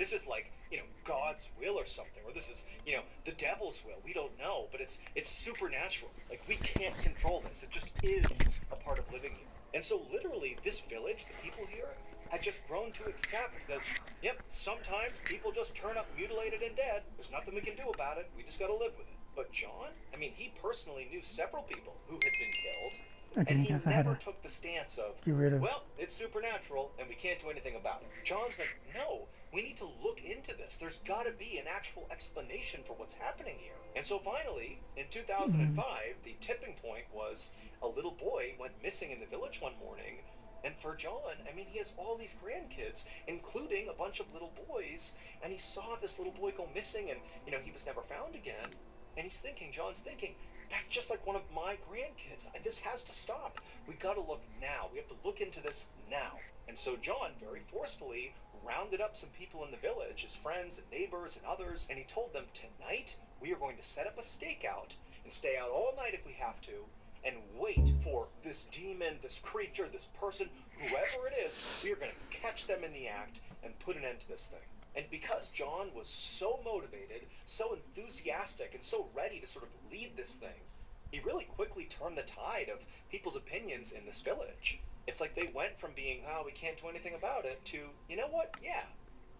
this is like, God's will or something, or this is, the devil's will. We don't know, but it's supernatural. Like, we can't control this. It just is a part of living here. And so literally this village, the people here, had just grown to accept that, yep, sometimes people just turn up mutilated and dead. There's nothing we can do about it. We just got to live with it. But John, I mean, he personally knew several people who had been killed, and Okay, he guess I had never to took the stance of, get rid of. well, it's supernatural and we can't do anything about it. John's like, no, we need to look into this. There's got to be an actual explanation for what's happening here. And so finally, in 2005, the tipping point was a little boy went missing in the village one morning. And for John, I mean, he has all these grandkids, including a bunch of little boys, and he saw this little boy go missing, and, he was never found again. And John's thinking, that's just like one of my grandkids. This has to stop. We got to look now. We have to look into this now. And so John very forcefully rounded up some people in the village, his friends and neighbors and others, and he told them, tonight we are going to set up a stakeout and stay out all night if we have to, and wait for this demon, this creature, this person, whoever it is. We are going to catch them in the act and put an end to this thing. And because John was so motivated, so enthusiastic, and so ready to sort of lead this thing, he really quickly turned the tide of people's opinions in this village. It's like they went from being, oh, we can't do anything about it, to, you know what, yeah,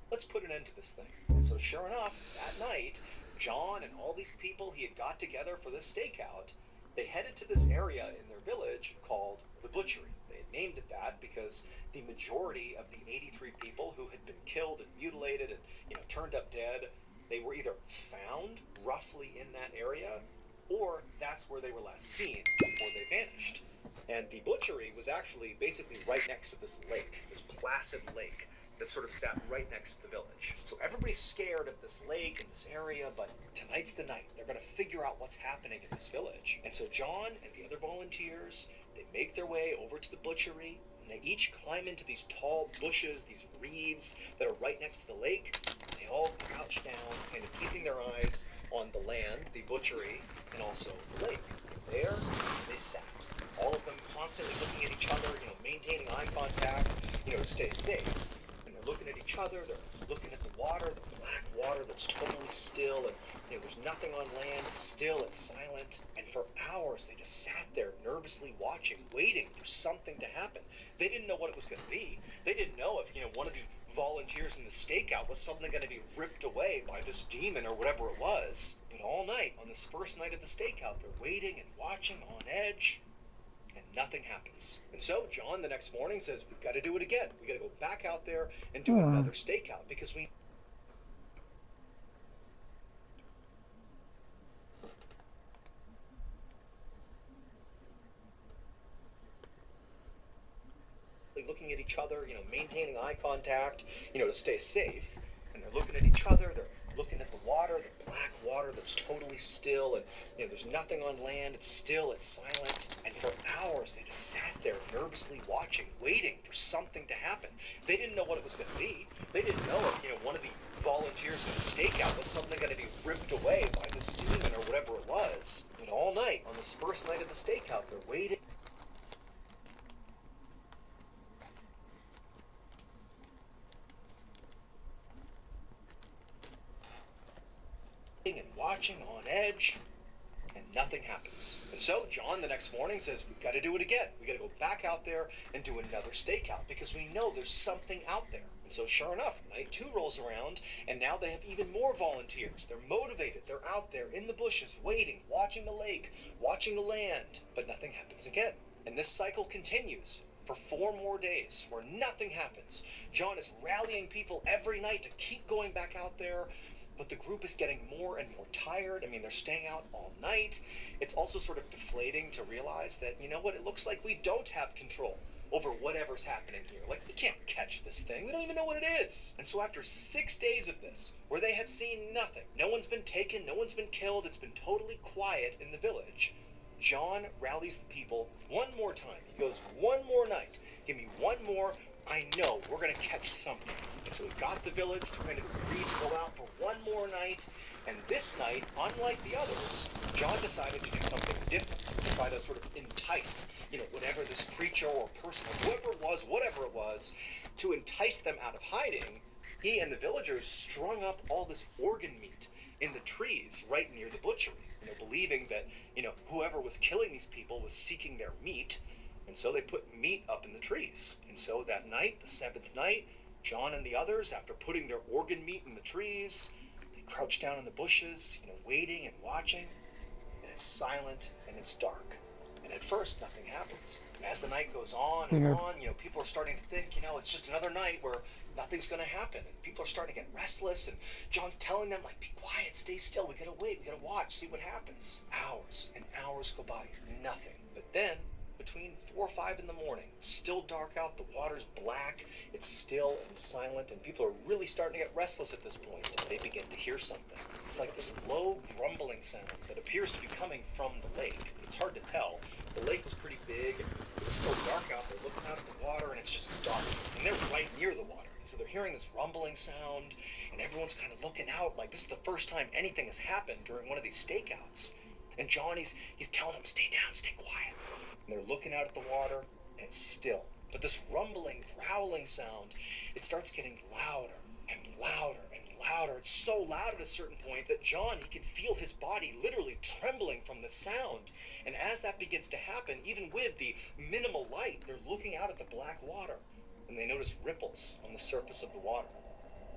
let's put an end to this thing. And so sure enough, that night, John and all these people he had got together for this stakeout, they headed to this area in their village called the Butchery. They had named it that because the majority of the 83 people who had been killed and mutilated and, turned up dead, they were either found roughly in that area, or that's where they were last seen before they vanished. And the Butchery was actually basically right next to this lake, this placid lake that sort of sat right next to the village. So everybody's scared of this lake and this area, but tonight's the night. They're going to figure out what's happening in this village. And so John and the other volunteers, they make their way over to the Butchery, and they each climb into these tall bushes, these reeds that are right next to the lake. They all crouch down, kind of keeping their eyes on the land, the Butchery, and also the lake. And there they sat, all of them constantly looking at each other, maintaining eye contact, to stay safe. And they're looking at each other, they're looking at the water, the black water that's totally still, and there's nothing on land, it's still, it's silent. And for hours they just sat there nervously watching, waiting for something to happen. They didn't know what it was going to be. They didn't know if, one of the volunteers in the stakeout was suddenly going to be ripped away by this demon or whatever it was. But all night, on this first night of the stakeout, they're waiting and watching on edge, and nothing happens. And so John the next morning says, we've got to do it again. We got to go back out there and do another stakeout, because we looking at each other, maintaining eye contact, to stay safe. And they're looking at each other, they're looking at the water, the black water that's totally still, and there's nothing on land, it's still, it's silent. And for hours they just sat there nervously watching, waiting for something to happen. They didn't know what it was going to be. They didn't know if, one of the volunteers in the stakeout was suddenly going to be ripped away by this demon or whatever it was. And all night, on this first night of the stakeout, they're waiting and watching on edge, and nothing happens. And so John the next morning says, we've got to do it again. We got to go back out there and do another stakeout, because we know there's something out there. And so sure enough, night 2 rolls around, and now they have even more volunteers. They're motivated. They're out there in the bushes, waiting, watching the lake, watching the land, but nothing happens again. And this cycle continues for 4 more days where nothing happens. John is rallying people every night to keep going back out there, but the group is getting more and more tired. I mean, they're staying out all night. It's also sort of deflating to realize that, it looks like we don't have control over whatever's happening here. Like, we can't catch this thing. We don't even know what it is. And so after 6 days of this, where they have seen nothing, no one's been taken, no one's been killed, it's been totally quiet in the village, John rallies the people one more time. He goes, one more night. Give me one more. I know we're going to catch something. And so he got the village to kind of agree to go out for one more night. And this night, unlike the others, John decided to do something different, to try to sort of entice, whatever this creature or person or whoever it was, whatever it was, to entice them out of hiding. He and the villagers strung up all this organ meat in the trees right near the butchery, believing that, whoever was killing these people was seeking their meat, and so they put meat up in the trees. And so that night, the seventh night, John and the others, after putting their organ meat in the trees, they crouch down in the bushes, waiting and watching, and it's silent and it's dark. And at first, nothing happens. As the night goes on and on, people are starting to think, it's just another night where nothing's going to happen. And people are starting to get restless. And John's telling them, like, be quiet, stay still. We got to wait. We got to watch, see what happens. Hours and hours go by. Nothing. But then, between 4 or 5 in the morning, it's still dark out. The water's black. It's still and silent. And people are really starting to get restless at this point. And they begin to hear something. It's like this low grumbling sound that appears to be coming from the lake. It's hard to tell. The lake was pretty big, and it was still dark out. They're looking out at the water, and it's just dark. And they're right near the water. And so they're hearing this rumbling sound, and everyone's kind of looking out like this is the first time anything has happened during one of these stakeouts. And John, he's telling them, stay down, stay quiet. And they're looking out at the water, and it's still. But this rumbling, growling sound, it starts getting louder and louder and louder. It's so loud at a certain point that John, he can feel his body literally trembling from the sound. And as that begins to happen, even with the minimal light, they're looking out at the black water, and they notice ripples on the surface of the water.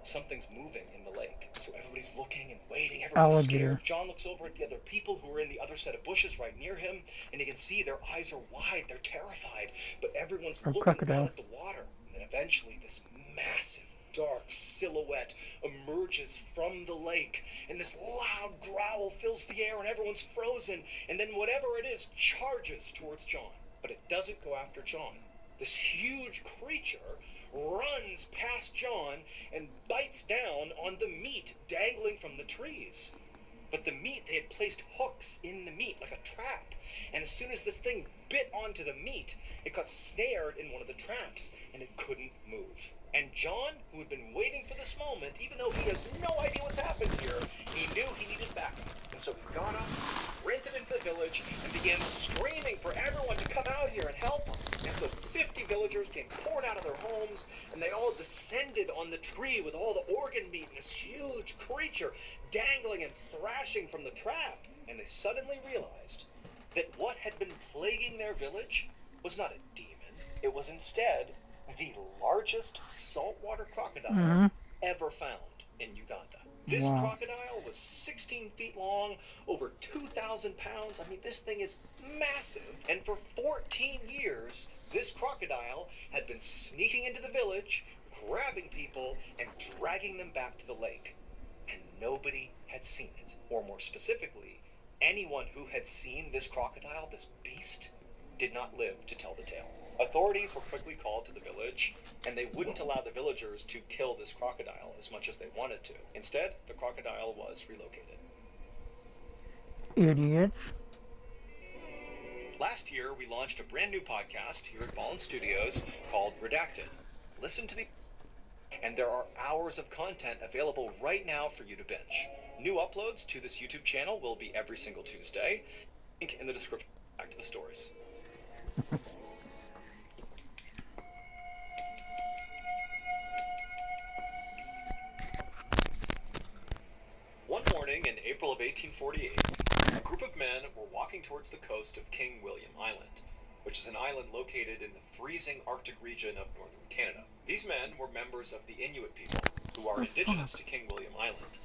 Something's moving in the lake. So everybody's looking and waiting. Everyone's scared. John looks over at the other people who are in the other set of bushes right near him, and he can see their eyes are wide. They're terrified. But everyone's looking out at the water. And then eventually this massive, dark silhouette emerges from the lake, and this loud growl fills the air, and everyone's frozen. And then whatever it is charges towards John. But it doesn't go after John. This huge creature runs past John and bites down on the meat dangling from the trees. But the meat, they had placed hooks in the meat like a trap. And as soon as this thing bit onto the meat, it got snared in one of the traps, and it couldn't move. And John, who had been waiting for this moment, even though he has no idea what's happened here, he knew he needed backup. And so he got up, sprinted into the village, and began screaming for everyone to come out here and help us. And so 50 villagers came pouring out of their homes, and they all descended on the tree with all the organ meat and this huge creature dangling and thrashing from the trap. And they suddenly realized that what had been plaguing their village was not a demon. It was instead the largest saltwater crocodile ever found in Uganda. This crocodile was 16 feet long, over 2,000 pounds. I mean, this thing is massive. And for 14 years, this crocodile had been sneaking into the village, grabbing people, and dragging them back to the lake. And nobody had seen it. Or more specifically, anyone who had seen this crocodile, this beast, did not live to tell the tale. Authorities were quickly called to the village, and they wouldn't allow the villagers to kill this crocodile as much as they wanted to. Instead, the crocodile was relocated. Idiots. Last year, we launched a brand new podcast here at Ballin Studios called Redacted. Listen to the... And there are hours of content available right now for you to binge. New uploads to this YouTube channel will be every single Tuesday. Link in the description. Back to the stories. One morning in April of 1848, a group of men were walking towards the coast of King William Island, which is an island located in the freezing Arctic region of northern Canada. These men were members of the Inuit people, who are indigenous to King William Island.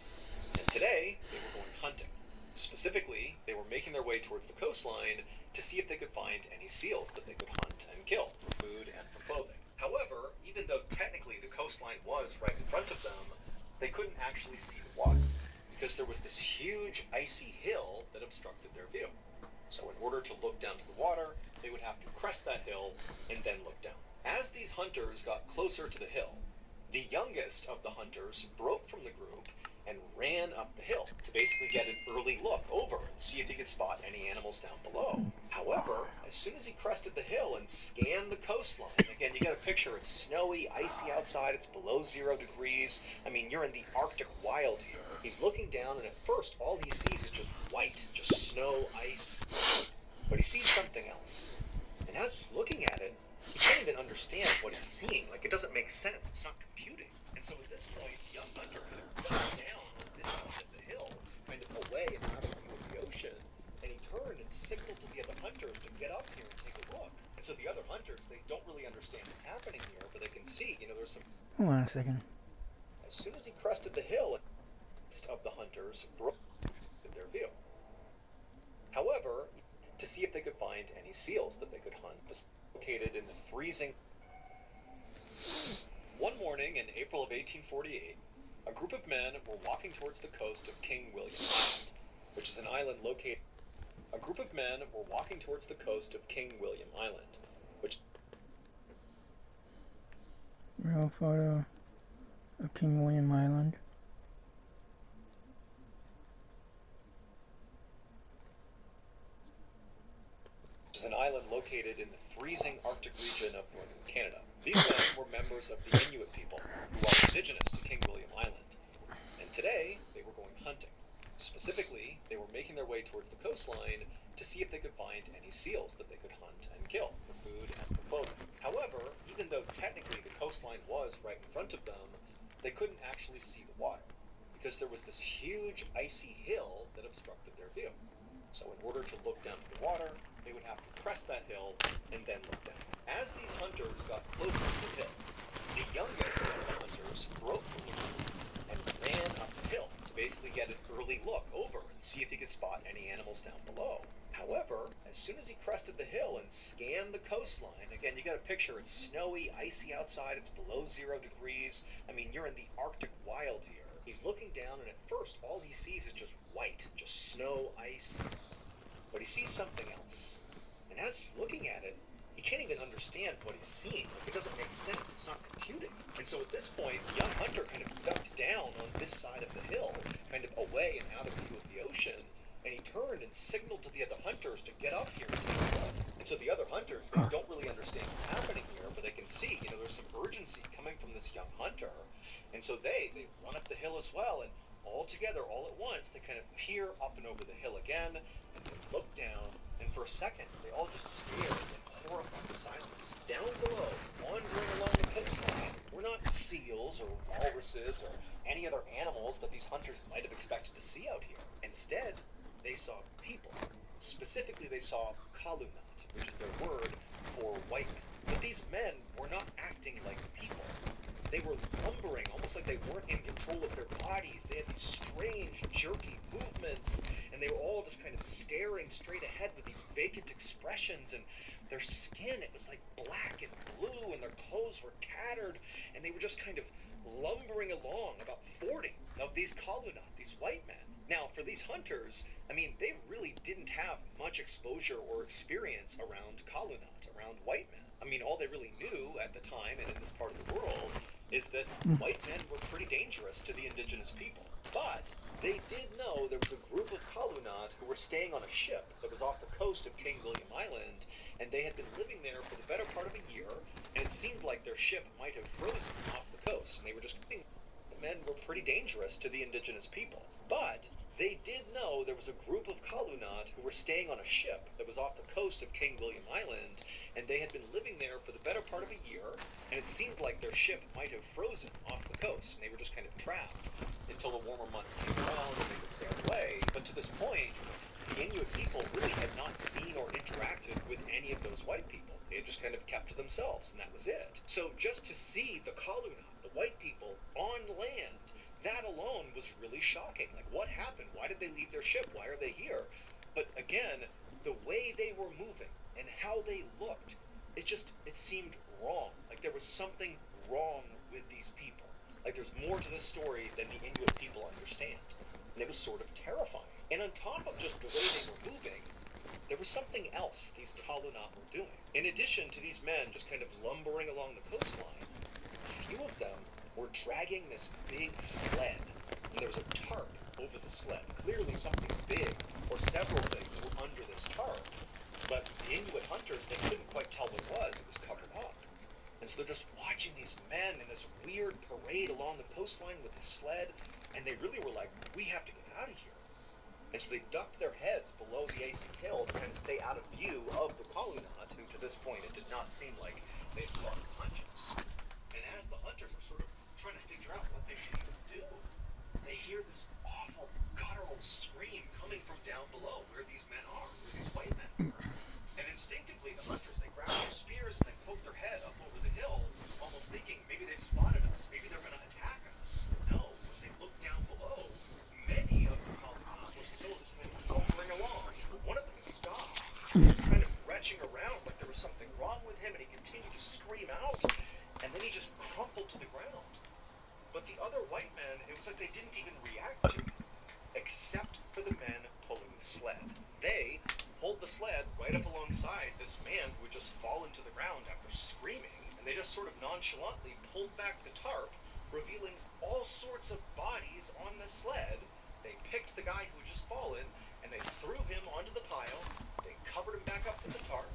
And today, they were going hunting. Specifically, they were making their way towards the coastline to see if they could find any seals that they could hunt and kill for food and for clothing. However, even though technically the coastline was right in front of them, they couldn't actually see the water, because there was this huge icy hill that obstructed their view. So in order to look down to the water, they would have to crest that hill and then look down. As these hunters got closer to the hill, the youngest of the hunters broke from the group and ran up the hill to basically get an early look over and see if he could spot any animals down below. However, as soon as he crested the hill and scanned the coastline, again, you get a picture, it's snowy, icy outside, it's below 0 degrees. I mean, you're in the Arctic wild here. He's looking down, and at first, all he sees is just white, just snow, ice. But he sees something else. And as he's looking at it, he can't even understand what he's seeing. Like, it doesn't make sense. It's not computing. And And so at this point, the young hunter kind of ducked down on this side of the hill, kind of away and out of view of the ocean, and he turned and signaled to the other hunters to get up here and take a look. And so the other hunters, they don't really understand what's happening here, but they can see, there's some... Hold on a second. As soon as he crested the hill, of the hunters broke their view. However, to see if they could find any seals that they could hunt, located in the freezing... One morning in April of 1848, a group of men were walking towards the coast of King William Island, which is an island located... A group of men were walking towards the coast of King William Island, which... Real photo of King William Island. is an island located in the freezing Arctic region of northern Canada. These men were members of the Inuit people, who are indigenous to King William Island. And today, they were going hunting. Specifically, they were making their way towards the coastline to see if they could find any seals that they could hunt and kill for food and for clothing. However, even though technically the coastline was right in front of them, they couldn't actually see the water, because there was this huge icy hill that obstructed their view. So in order to look down to the water, they would have to crest that hill and then look down. As these hunters got closer to the hill, the youngest of the hunters broke from the group and ran up the hill to basically get an early look over and see if he could spot any animals down below. However, as soon as he crested the hill and scanned the coastline, again, you got a picture, it's snowy, icy outside, it's below 0 degrees. I mean, you're in the Arctic wild here. He's looking down, and at first, all he sees is just white, just snow, ice. But he sees something else. And as he's looking at it, he can't even understand what he's seeing. Like, it doesn't make sense. It's not computing. And so at this point, the young hunter kind of ducked down on this side of the hill, kind of away and out of view of the ocean, and he turned and signaled to the other hunters to get up here and take a look. And so the other hunters, they don't really understand what's happening here, but they can see, there's some urgency coming from this young hunter. And so they run up the hill as well, and all together, all at once, they kind of peer up and over the hill again, and they look down, and for a second, they all just stare in horrified silence. Down below, wandering along the coastline, were not seals or walruses or any other animals that these hunters might have expected to see out here. Instead, they saw people. Specifically, they saw kalunat, which is their word for white men. But these men were not acting like people. They were lumbering, almost like they weren't in control of their bodies. They had these strange, jerky movements, and they were all just kind of staring straight ahead with these vacant expressions, and their skin, it was like black and blue, and their clothes were tattered, and they were just kind of lumbering along, about 40 of these kalunat, these white men. Now, for these hunters, I mean, they really didn't have much exposure or experience around kalunat, around white men. I mean, all they really knew at the time and in this part of the world is that white men were pretty dangerous to the indigenous people. But they did know there was a group of kalunat who were staying on a ship that was off the coast of King William Island, and they had been living there for the better part of a year, and it seemed like their ship might have frozen off the coast, and they were just... Men were pretty dangerous to the indigenous people. But they did know there was a group of kalunat who were staying on a ship that was off the coast of King William Island, and they had been living there for the better part of a year, and it seemed like their ship might have frozen off the coast, and they were just kind of trapped until the warmer months came around and they could sail away. But to this point, the Inuit people really had not seen or interacted with any of those white people. They had just kind of kept to themselves, and that was it. So just to see the kalunat, the white people, on land, that alone was really shocking. Like, what happened? Why did they leave their ship? Why are they here? But again, the way they were moving and how they looked, it seemed wrong. Like there was something wrong with these people. Like there's more to this story than the Inuit people understand. And it was sort of terrifying. And on top of just the way they were moving, there was something else these kalunat were doing. In addition to these men just kind of lumbering along the coastline, a few of them were dragging this big sled. And there was a tarp over the sled. Clearly something big, or several things, were under this tarp. But the Inuit hunters, they couldn't quite tell what it was. It was covered up. And so they're just watching these men in this weird parade along the coastline with the sled, and they really were like, we have to get out of here. And so they ducked their heads below the icy hill to kind of stay out of view of the kalunat, who to this point it did not seem like they had spotted hunters. And as the hunters are sort of trying to figure out what they should even do. They hear this awful guttural scream coming from down below where these men are, where these white men are. And instinctively, the hunters, they grab their spears and they poke their head up over the hill, almost thinking maybe they've spotted us, maybe they're going to attack us. But no, when they look down below, many of the Kaluna were still just kind of lumbering along. One of them had stopped. He was kind of retching around like there was something wrong with him, and he continued to scream out, and then he just crumpled to the ground. But the other white men, it was like they didn't even react to him, except for the men pulling the sled. They pulled the sled right up alongside this man who had just fallen to the ground after screaming, and they just sort of nonchalantly pulled back the tarp, revealing all sorts of bodies on the sled. They picked the guy who had just fallen, and they threw him onto the pile. They covered him back up with the tarp.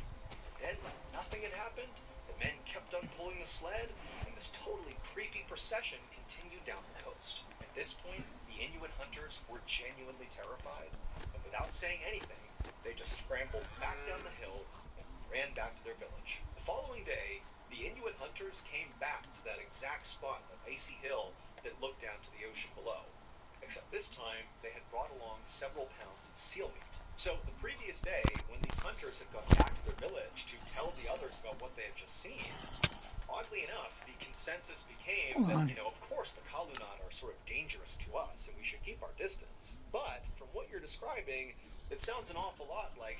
And then, like nothing had happened, the men kept on pulling the sled, and this totally creepy procession continued down the coast. At this point, the Inuit hunters were genuinely terrified, and without saying anything, they just scrambled back down the hill and ran back to their village. The following day, the Inuit hunters came back to that exact spot, that icy hill that looked down to the ocean below. Except this time, they had brought along several pounds of seal meat. So the previous day, when these hunters had gone back to their village to tell the others about what they had just seen, oddly enough, the consensus became that, of course, the Kalunat are sort of dangerous to us, and we should keep our distance. But from what you're describing, it sounds an awful lot like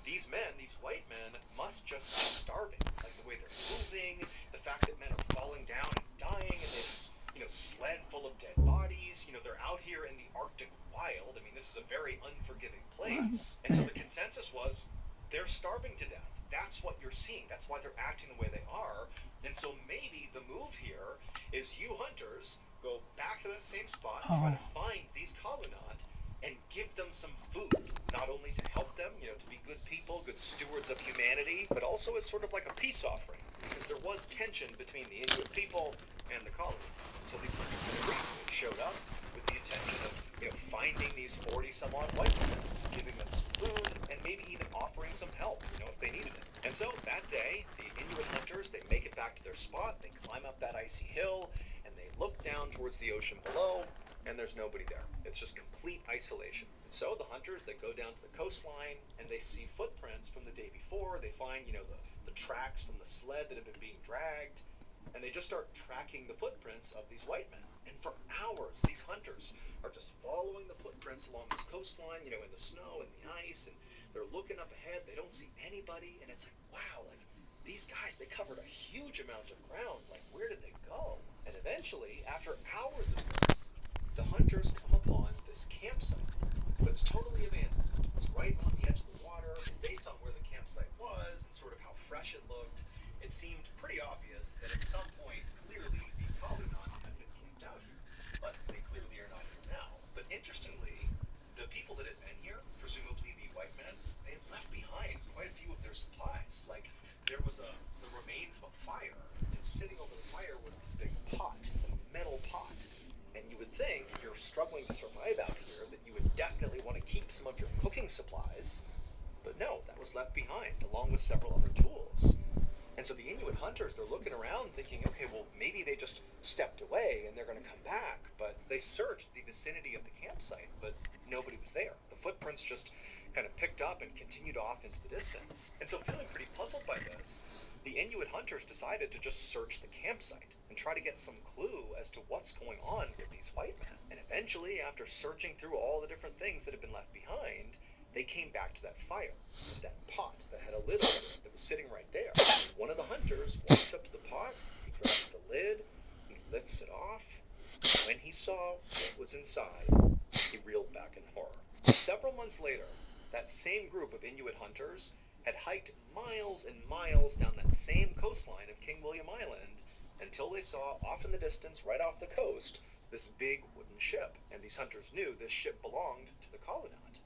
these men, these white men, must just be starving. Like the way they're moving, the fact that men are falling down and dying, and they have this, sled full of dead bodies. They're out here in the Arctic wild. I mean, this is a very unforgiving place. And so the consensus was, they're starving to death. That's what you're seeing. That's why they're acting the way they are. And so maybe the move here is you hunters go back to that same spot, try to find these Kalunat, and give them some food. Not only to help them, to be good people, good stewards of humanity, but also as sort of like a peace offering. Because there was tension between the Inuit people and the Kalunat. And so these hunters showed up with the intention of, finding these 40-some-odd white men, giving them some food, and maybe even offering some help, if they needed it. And so that day, the Inuit hunters, they make it back to their spot, they climb up that icy hill, and they look down towards the ocean below, and there's nobody there. It's just complete isolation. And so the hunters, they go down to the coastline, and they see footprints from the day before. They find, the tracks from the sled that have been being dragged, and they just start tracking the footprints of these white men. And for hours, these hunters are just following the footprints along this coastline, in the snow and the ice, and they're looking up ahead. They don't see anybody, and it's like, wow, like, these guys, they covered a huge amount of ground. Like, where did they go? And eventually, after hours of this, the hunters come upon this campsite that's totally abandoned. It's right on the edge of the water, and based on where the campsite was and sort of how fresh it looked, it seemed pretty obvious that at some point, clearly, the Kalunat had been camped out here. But they clearly are not here now. But interestingly, the people that had been here, presumably the white men, they had left behind quite a few of their supplies. Like, there was the remains of a fire, and sitting over the fire was this big pot, a metal pot. And you would think, if you're struggling to survive out here, that you would definitely want to keep some of your cooking supplies. But no, that was left behind, along with several other tools. And so the Inuit hunters, they're looking around thinking, okay, well, maybe they just stepped away and they're going to come back. But they searched the vicinity of the campsite, but nobody was there. The footprints just kind of picked up and continued off into the distance. And so feeling pretty puzzled by this, the Inuit hunters decided to just search the campsite and try to get some clue as to what's going on with these white men. And eventually, after searching through all the different things that had been left behind, they came back to that fire, that pot that had a lid over it that was sitting right there. One of the hunters walks up to the pot, he grabs the lid, he lifts it off. When he saw what was inside, he reeled back in horror. Several months later, that same group of Inuit hunters had hiked miles and miles down that same coastline of King William Island until they saw off in the distance, right off the coast, this big wooden ship. And these hunters knew this ship belonged to the Kalunat.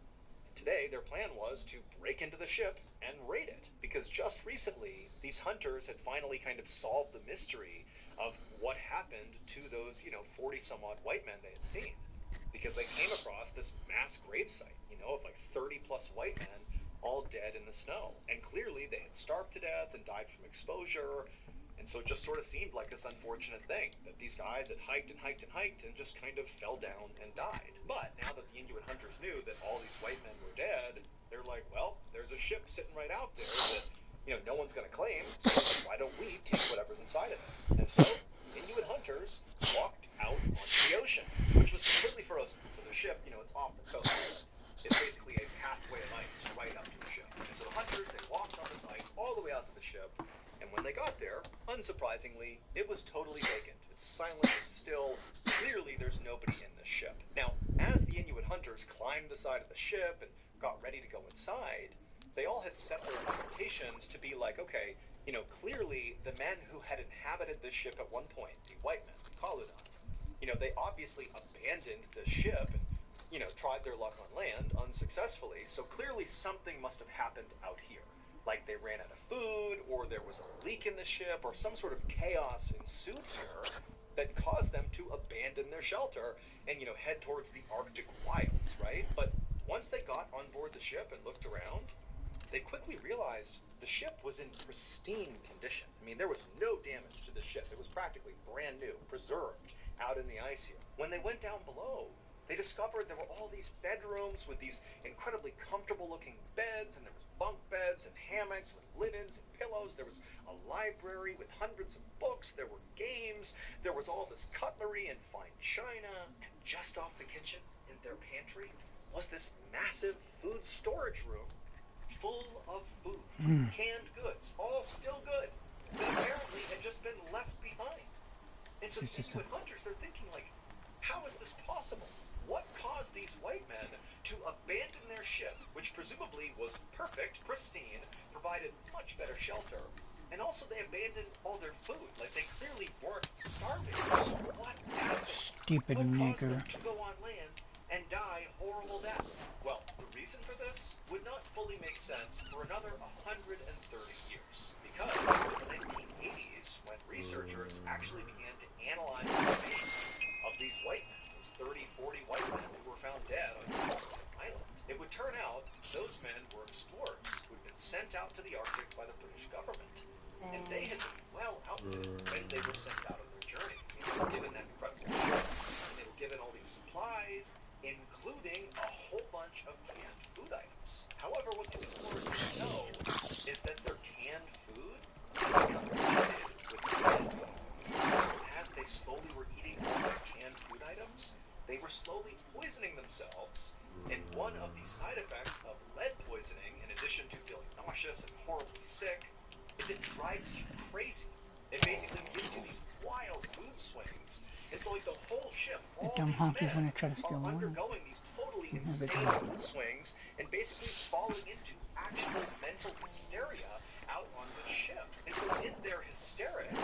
Today, their plan was to break into the ship and raid it, because just recently, these hunters had finally kind of solved the mystery of what happened to those, 40-some-odd white men they had seen. Because they came across this mass gravesite, of like 30-plus white men all dead in the snow. And clearly, they had starved to death and died from exposure. And so it just sort of seemed like this unfortunate thing that these guys had hiked and hiked and hiked and just kind of fell down and died. But now that the Inuit hunters knew that all these white men were dead, they're like, well, there's a ship sitting right out there that, no one's going to claim, so why don't we take whatever's inside of it? And so Inuit hunters walked out onto the ocean, which was completely frozen. So the ship, it's off the coast, but it's basically a pathway of ice right up to the ship. And so the hunters, they walked on this ice all the way out to the ship. And when they got there, unsurprisingly, it was totally vacant. It's silent, it's still. Clearly, there's nobody in this ship. Now, as the Inuit hunters climbed the side of the ship and got ready to go inside, they all had set their expectations to be like, okay, clearly the men who had inhabited this ship at one point, the white men, the Kaluna, they obviously abandoned the ship and, tried their luck on land unsuccessfully. So clearly something must have happened out here. Like they ran out of food, or there was a leak in the ship, or some sort of chaos ensued here that caused them to abandon their shelter and, head towards the Arctic wilds, right? But once they got on board the ship and looked around, they quickly realized the ship was in pristine condition. I mean, there was no damage to the ship. It was practically brand new, preserved out in the ice here. When they went down below, they discovered there were all these bedrooms with these incredibly comfortable looking beds, and there was bunk beds and hammocks with linens and pillows. There was a library with hundreds of books. There were games. There was all this cutlery and fine china. And just off the kitchen, in their pantry, was this massive food storage room full of food, canned goods, all still good, that apparently had just been left behind. And so the Inuit hunters, they're thinking like, how is this possible? What caused these white men to abandon their ship, which presumably was perfect, pristine, provided much better shelter, and also they abandoned all their food? Like, they clearly weren't starving. So what happened? Stupid What caused nigger. them to go on land and die horrible deaths? Well, the reason for this would not fully make sense for another 130 years, because it was in the 1980s when researchers actually began to analyze the remains of these white men, those 30, 40 white men who were found dead on Kaluna Island. It would turn out those men were explorers who had been sent out to the Arctic by the British government. And they had been well outfitted when they were sent out on their journey. They were given that incredible ship, and they were given all these supplies, including a whole bunch of canned food items. However, what these explorers didn't know is that their canned food had become tainted with lead. So as they slowly were eating all these canned food items, they were slowly poisoning themselves. And one of the side effects of lead poisoning, in addition to feeling nauseous and horribly sick, is it drives you crazy. It basically gives you these wild mood swings. And so, like, the whole ship, The all dumb these honky's men gonna try to steal are one. undergoing these totally insane mood swings and basically falling into actual mental hysteria out on the ship. And so, in their hysterics,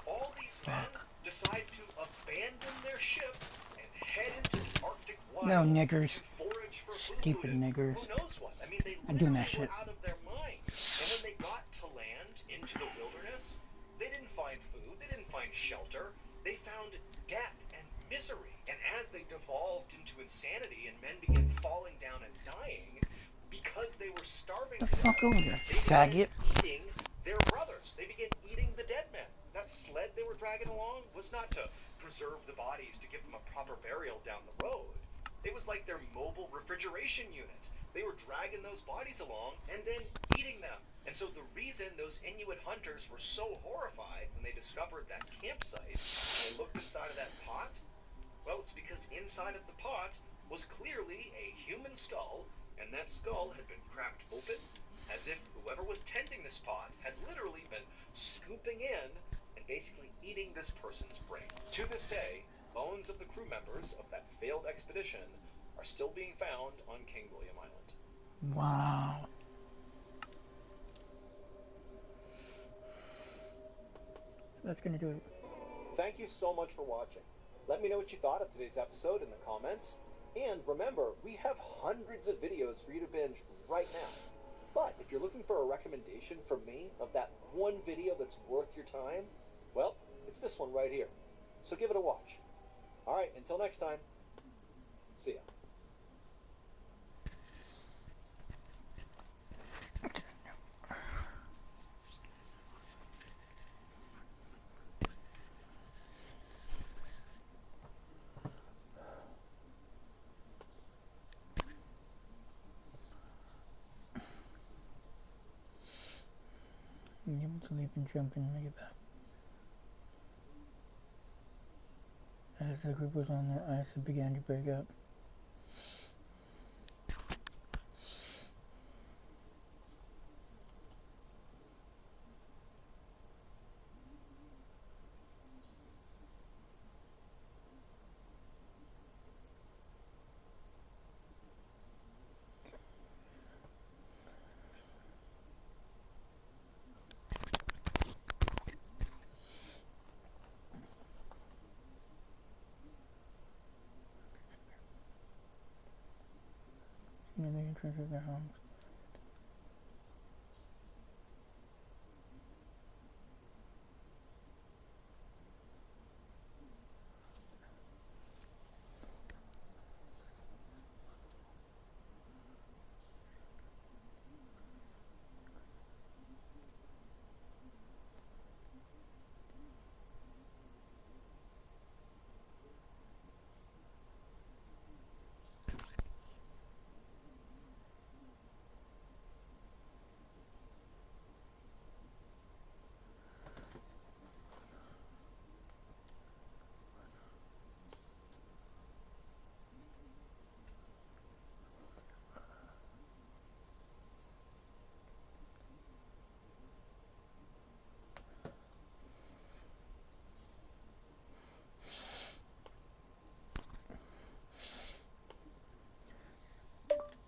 all these men decide to abandon their ship and head into the Arctic wilds No, niggers. to forage for food. Stupid niggers. Who knows what? I mean, they I'm doing literally that were shit. out of their minds. And when they got to land, into the wilderness, they didn't find food, they didn't find shelter, they found death and misery. And as they devolved into insanity and men began falling down and dying, because they were starving The to fuck death, over there, they began faggot. eating their brothers. They began eating the dead men. That sled they were dragging along was not to preserve the bodies, to give them a proper burial down the road. It was like their mobile refrigeration unit. They were dragging those bodies along and then eating them. And so the reason those Inuit hunters were so horrified when they discovered that campsite and they looked inside of that pot, well, it's because inside of the pot was clearly a human skull, and that skull had been cracked open as if whoever was tending this pot had literally been scooping in and basically eating this person's brain. To this day, bones of the crew members of that failed expedition are still being found on King William Island. Wow. That's gonna do it. Thank you so much for watching. Let me know what you thought of today's episode in the comments. And remember, we have hundreds of videos for you to binge right now. But if you're looking for a recommendation from me of that one video that's worth your time, well, it's this one right here. So give it a watch. All right, until next time, see ya. being able to leap and jump and make it back. As the group was on the ice, it began to break up. Near the entrance of their homes.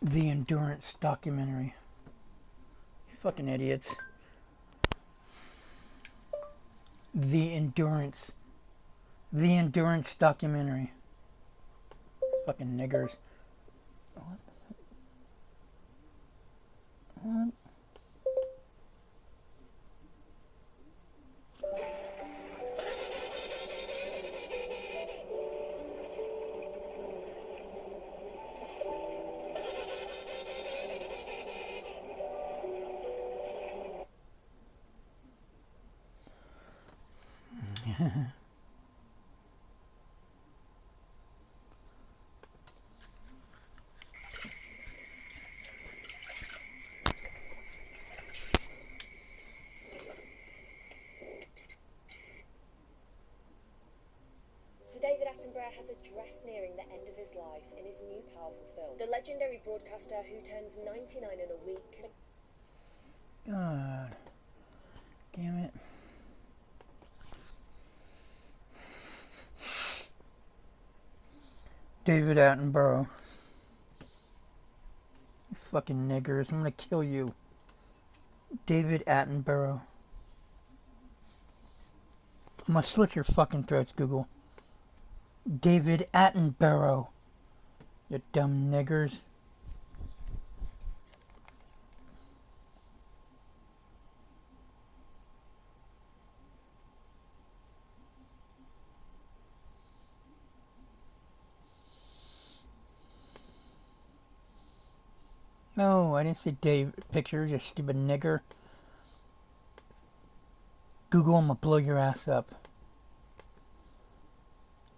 The Endurance documentary. You fucking idiots. The Endurance. The Endurance documentary. Fucking niggers. What? What? Sir David Attenborough has addressed nearing the end of his life in his new powerful film. The legendary broadcaster who turns 99 in a week. God damn it. David Attenborough. You fucking niggers. I'm gonna kill you. David Attenborough. I'm gonna slit your fucking throats, Google. David Attenborough. You dumb niggers. No, I didn't say Dave picture, you stupid nigger. Google, I'm gonna blow your ass up.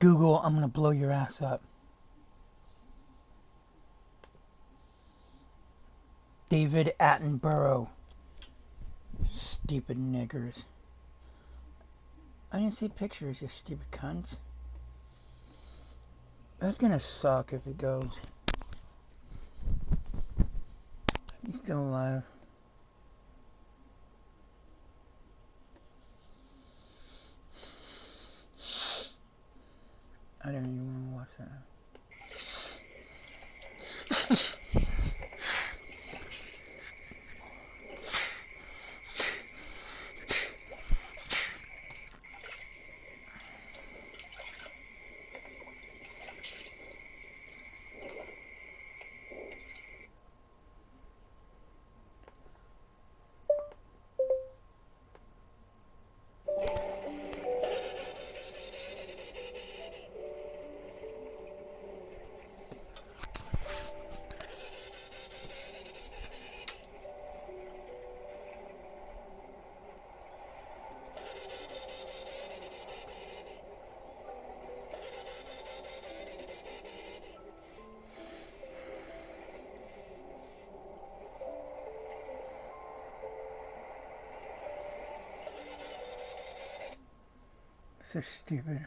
Google, I'm gonna blow your ass up. David Attenborough. Stupid niggers. I didn't see pictures, you stupid cunts. That's gonna suck if he goes. He's still alive. I don't even want to watch that. So stupid.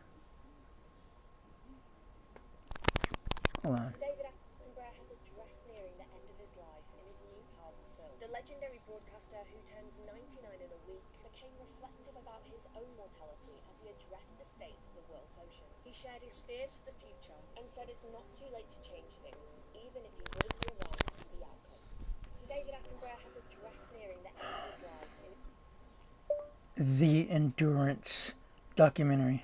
Hold on. Sir David Attenborough has addressed nearing the end of his life in his new powerful film. The legendary broadcaster who turns 99 in a week became reflective about his own mortality as he addressed the state of the world's oceans. He shared his fears for the future and said it's not too late to change things, even if he wouldn't rewind to see the outcome. Sir David Attenborough has addressed nearing the end of his life in The Endurance documentary.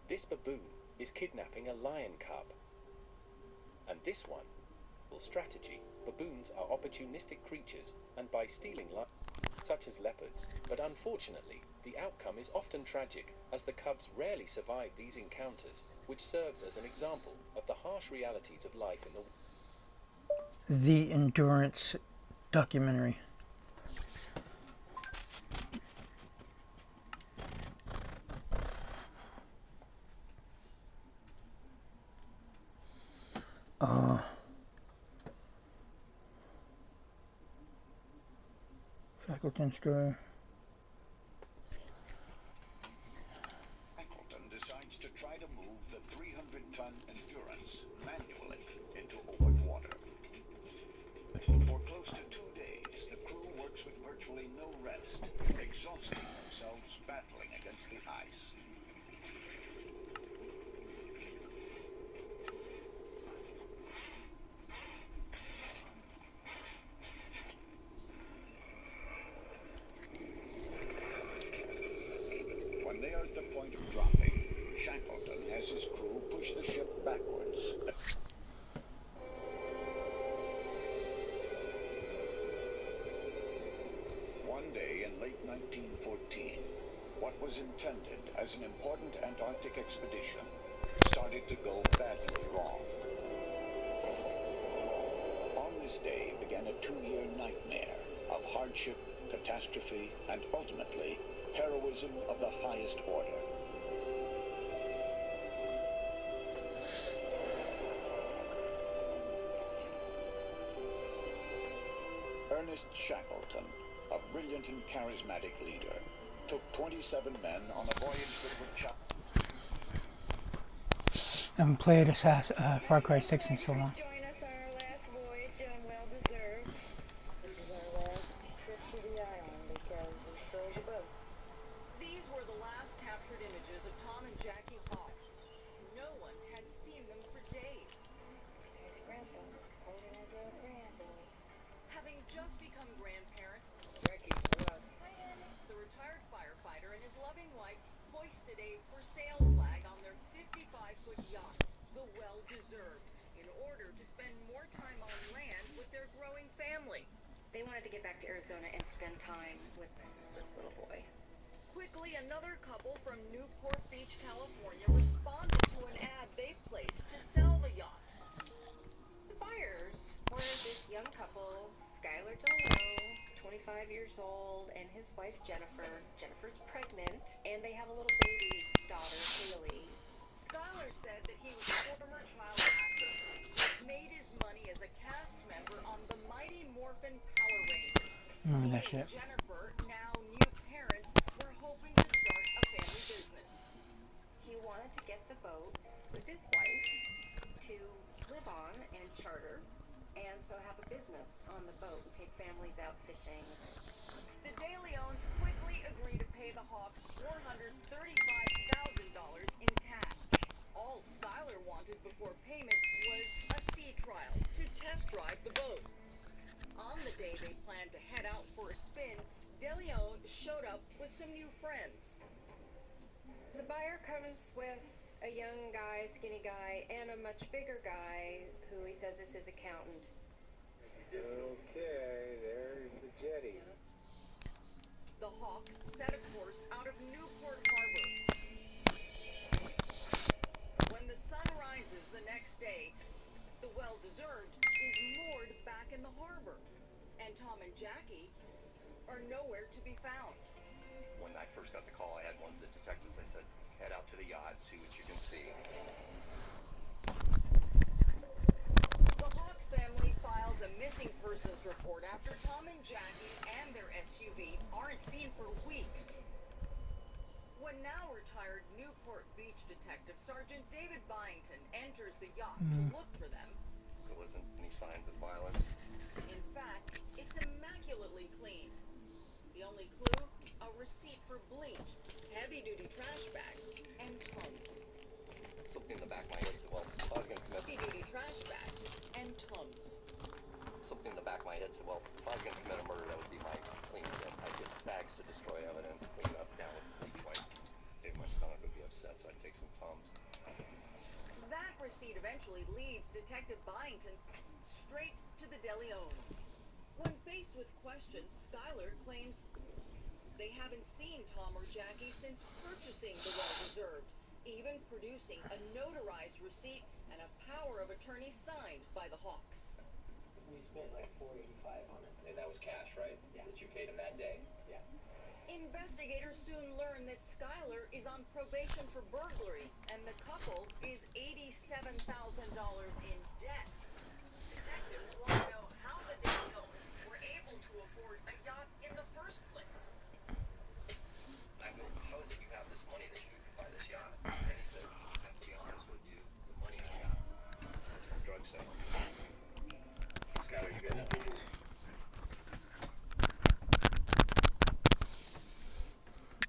This baboon is kidnapping a lion cub. And this one, strategy. Baboons are opportunistic creatures, and by stealing such as leopards, but unfortunately, the outcome is often tragic, as the cubs rarely survive these encounters, which serves as an example of the harsh realities of life in the The Endurance documentary. Shackleton story. Shackleton decides to try to move the 300-ton Endurance manually into open water. For close to 2 days, the crew works with virtually no rest, exhausting themselves battling against the ice. When they are at the point of dropping, Shackleton has his crew push the ship backwards. One day in late 1914, what was intended as an important Antarctic expedition started to go badly wrong. On this day began a 2-year nightmare of hardship, catastrophe, and ultimately heroism of the highest order. Ernest Shackleton, a brilliant and charismatic leader, took 27 men on a voyage that would chop. I haven't played Far Cry 6 in so long. Join us on our last voyage, well deserved. This is our last trip to the island because we sold the boat. These were the last captured images of Tom and Jackie Hawks. No one had seen them for days. There's Grandpa holding his little grandbaby. Having just become grandparents, Jackie, what? the retired firefighter and his loving wife hoisted a for sale flag on their 55-foot yacht, the Well-Deserved, in order to spend more time on land with their growing family. They wanted to get back to Arizona and spend time with this little boy. Quickly, another couple from Newport Beach, California, responded to an ad they placed to sell the yacht. The buyers were this young couple, Skylar DeLeon, 25 years old, and his wife Jennifer. Jennifer's pregnant, and they have a little baby daughter, Haley. Skylar said that he was a former child actor who made his money as a cast member on the Mighty Morphin Power Rangers. He That shit. and Jennifer, now new parents, were hoping to start a family business. He wanted to get the boat with his wife to live on and charter, and so have a business on the boat and take families out fishing. The De Leons quickly agreed to pay the Hawks $435,000 in cash. All Skylar wanted before payment was a sea trial to test drive the boat. On the day they planned to head out for a spin, De Leon showed up with some new friends. The buyer comes with a young guy, skinny guy, and a much bigger guy who he says is his accountant. Okay, there's the jetty. The Hawks set a course out of Newport Harbor. When the sun rises the next day, the Well-Deserved is moored back in the harbor, and Tom and Jackie are nowhere to be found. When I first got the call, I had one of the detectives. I said, head out to the yacht, see what you can see. The Hawks family files a missing persons report after Tom and Jackie and their SUV aren't seen for weeks. when now retired Newport Beach Detective Sergeant David Byington enters the yacht to look for them. There wasn't any signs of violence. In fact, it's immaculately clean. The only clue? A receipt for bleach, heavy-duty trash bags, and Tums. Something in the back of my head said, well, if I was going to commit... Heavy-duty trash bags and Tums. Something in the back of my head said, well, if I was going to commit a murder, that would be my cleaning it. I'd get bags to destroy evidence, clean it up, down with bleach wipes. Maybe my stomach would be upset, so I'd take some Tums. That receipt eventually leads Detective Byington straight to the De Leons. When faced with questions, Skylar claims they haven't seen Tom or Jackie since purchasing the well-deserved, even producing a notarized receipt and a power of attorney signed by the Hawks. We spent like $485 on it. And that was cash, right? Yeah. That you paid him that day? Yeah. Investigators soon learn that Skylar is on probation for burglary, and the couple is $87,000 in debt. Detectives want to know how the De Leons were able to afford a yacht in the first place. I go, how is it you have this money that you could buy this yacht? And he said, I have to be honest with you, the money I got was from drug sales. Skylar, you got nothing to do.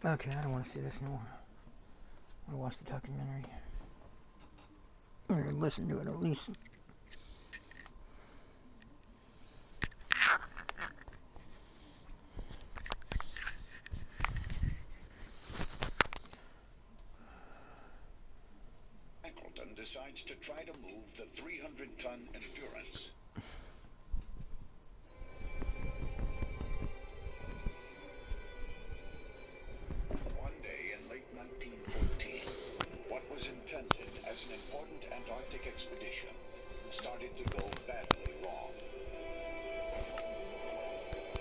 Okay, I don't want to see this anymore. I want to watch the documentary. Or listen to it at least. Shackleton decides to try to move the 300-ton Endurance. One day in late 1914, what was intended as an important Antarctic expedition started to go badly wrong.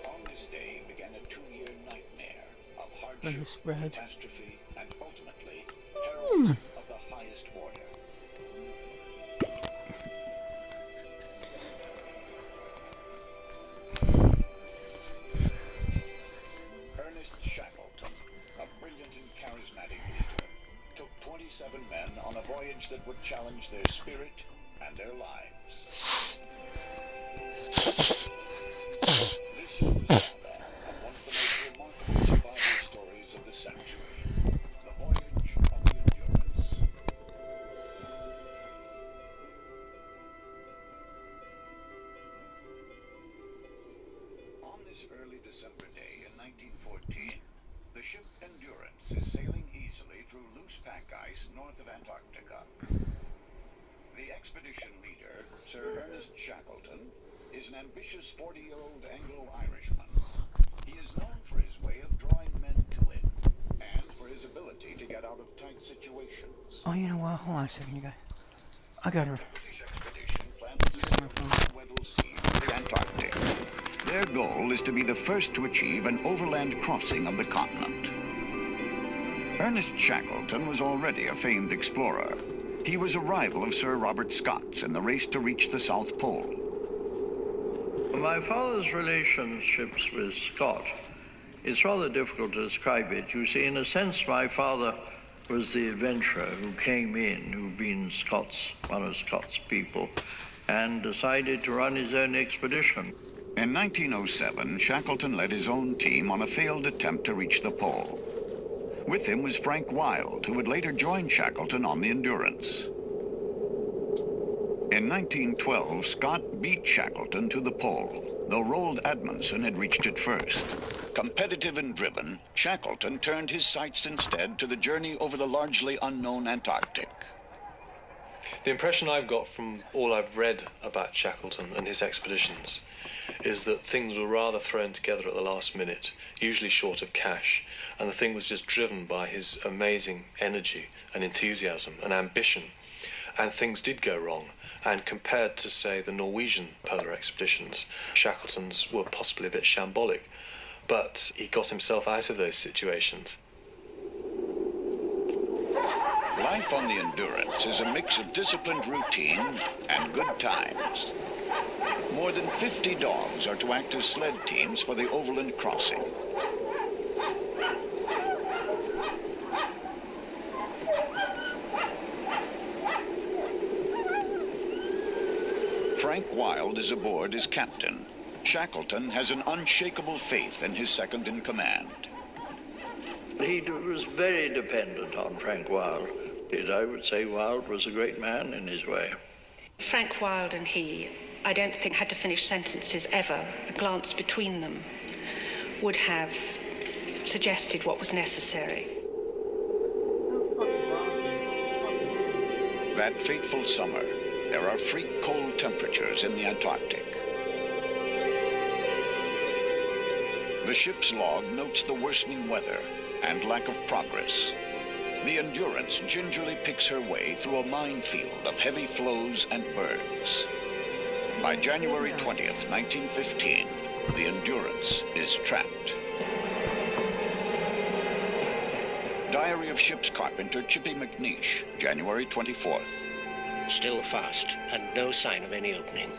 On this day began a 2-year nightmare of hardship, catastrophe, and ultimately heroism of the highest order. Ernest Shackleton, a brilliant and charismatic leader, took 27 men on a voyage that would challenge their spirit and their lives. This is the saga of one of the most remarkable survival stories of the century, the voyage of the Endurance. On this early December day in 1914, the ship Endurance is sailing easily through loose pack ice north of Antarctica. The expedition leader, Sir Ernest Shackleton, is an ambitious 40-year-old Anglo-Irishman. He is known for his way of drawing men to him, and for his ability to get out of tight situations. Oh, you know what? Hold on a second, you guys. I got her. The British expedition planned to sail through the Weddell Sea to the Antarctic. Their goal is to be the first to achieve an overland crossing of the continent. Ernest Shackleton was already a famed explorer. He was a rival of Sir Robert Scott's in the race to reach the South Pole. My father's relationships with Scott, it's rather difficult to describe it. You see, in a sense, my father was the adventurer who came in, who'd been one of Scott's people, and decided to run his own expedition. In 1907, Shackleton led his own team on a failed attempt to reach the pole. With him was Frank Wild, who would later join Shackleton on the Endurance. In 1912, Scott beat Shackleton to the pole, though Roald Amundsen had reached it first. Competitive and driven, Shackleton turned his sights instead to the journey over the largely unknown Antarctic. The impression I've got from all I've read about Shackleton and his expeditions is that things were rather thrown together at the last minute, usually short of cash, and the thing was just driven by his amazing energy and enthusiasm and ambition, and things did go wrong. And compared to, say, the Norwegian polar expeditions, Shackleton's were possibly a bit shambolic, but he got himself out of those situations. Life on the Endurance is a mix of disciplined routine and good times. More than 50 dogs are to act as sled teams for the overland crossing. Wild is aboard as captain, Shackleton has an unshakable faith in his second-in-command. He was very dependent on Frank Wild. I would say Wild was a great man in his way. Frank Wild and he, I don't think, had to finish sentences ever. A glance between them would have suggested what was necessary. That fateful summer, there are freak cold temperatures in the Antarctic. The ship's log notes the worsening weather and lack of progress. The Endurance gingerly picks her way through a minefield of heavy floes and bergs. By January 20th, 1915, the Endurance is trapped. Diary of Ship's Carpenter Chippy McNeish, January 24th. Still fast, and no sign of any opening.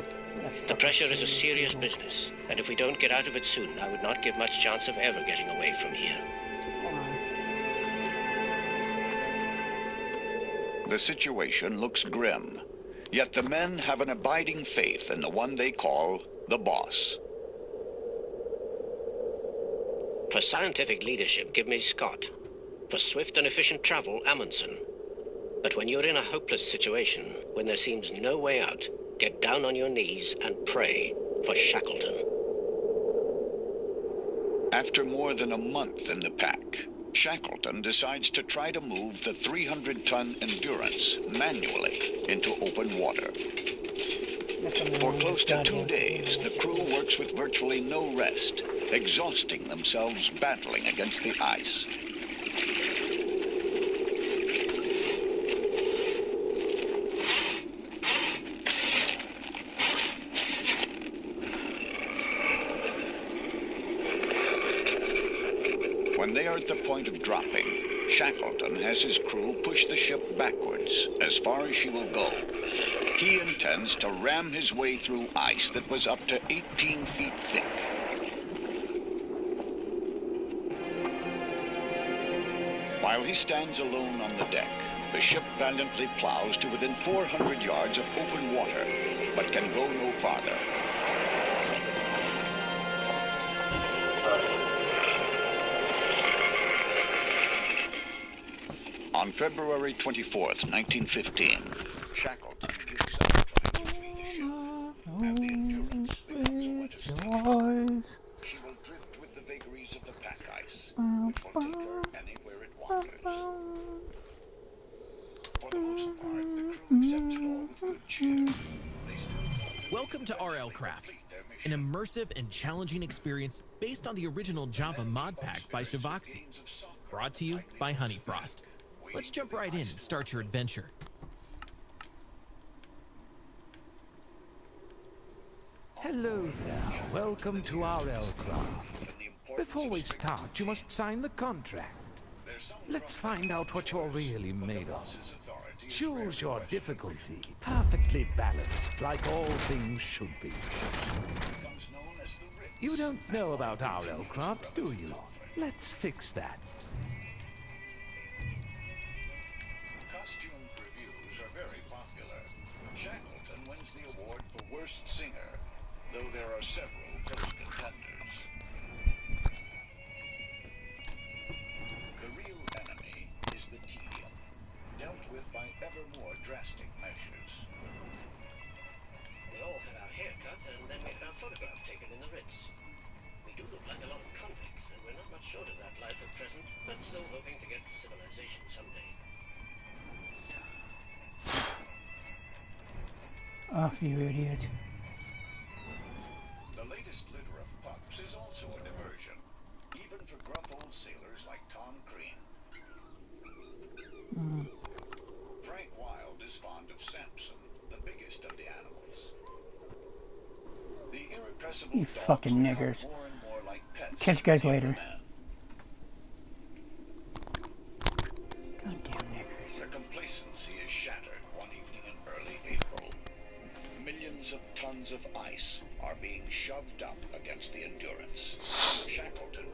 The pressure is a serious business, and if we don't get out of it soon, I would not give much chance of ever getting away from here. The situation looks grim, yet the men have an abiding faith in the one they call the boss. For scientific leadership, give me Scott. For swift and efficient travel, Amundsen. But when you're in a hopeless situation, when there seems no way out, get down on your knees and pray for Shackleton. After more than a month in the pack, Shackleton decides to try to move the 300-ton Endurance manually into open water. For close to 2 days, the crew works with virtually no rest, exhausting themselves battling against the ice. When they are at the point of dropping, Shackleton has his crew push the ship backwards as far as she will go. He intends to ram his way through ice that was up to 18 feet thick. While he stands alone on the deck, the ship valiantly plows to within 400 yards of open water, but can go no farther. On February 24th, 1915, Shackleton gives up trying to free the ship, and the Endurance becomes a winter station. She will drift with the vagaries of the pack ice, which will take her anywhere it wanders. For the most part, the crew accepts it all with good cheer. They still hope. Welcome to RLCRAFT, an immersive and challenging experience based on the original Java mod pack by Shivoxy, brought to you by Honeyfrost. Let's jump right in and start your adventure. Hello there. Welcome to RLCRAFT. Before we start, you must sign the contract. Let's find out what you're really made of. Choose your difficulty. Perfectly balanced, like all things should be. You don't know about RLCRAFT, do you? Let's fix that. Costume reviews are very popular. Shackleton wins the award for Worst Singer, though there are several close contenders. The real enemy is the tedium, dealt with by ever more drastic measures. We all had our hair cut, and then we had our photograph taken in the Ritz. We do look like a lot of convicts, and we're not much short of that life at present, but still hoping to get to civilization someday. Off, you idiot. The latest litter of pups is also a diversion, even for gruff old sailors like Tom Crean. Frank Wild is fond of Samson, the biggest of the animals. The irrepressible You dogs fucking become niggers. more and more like pets. Catch you guys of the later. men. Goddamn niggers. The complacency is shattered one evening in early April. Millions of tons of ice are being shoved up against the Endurance. Shackleton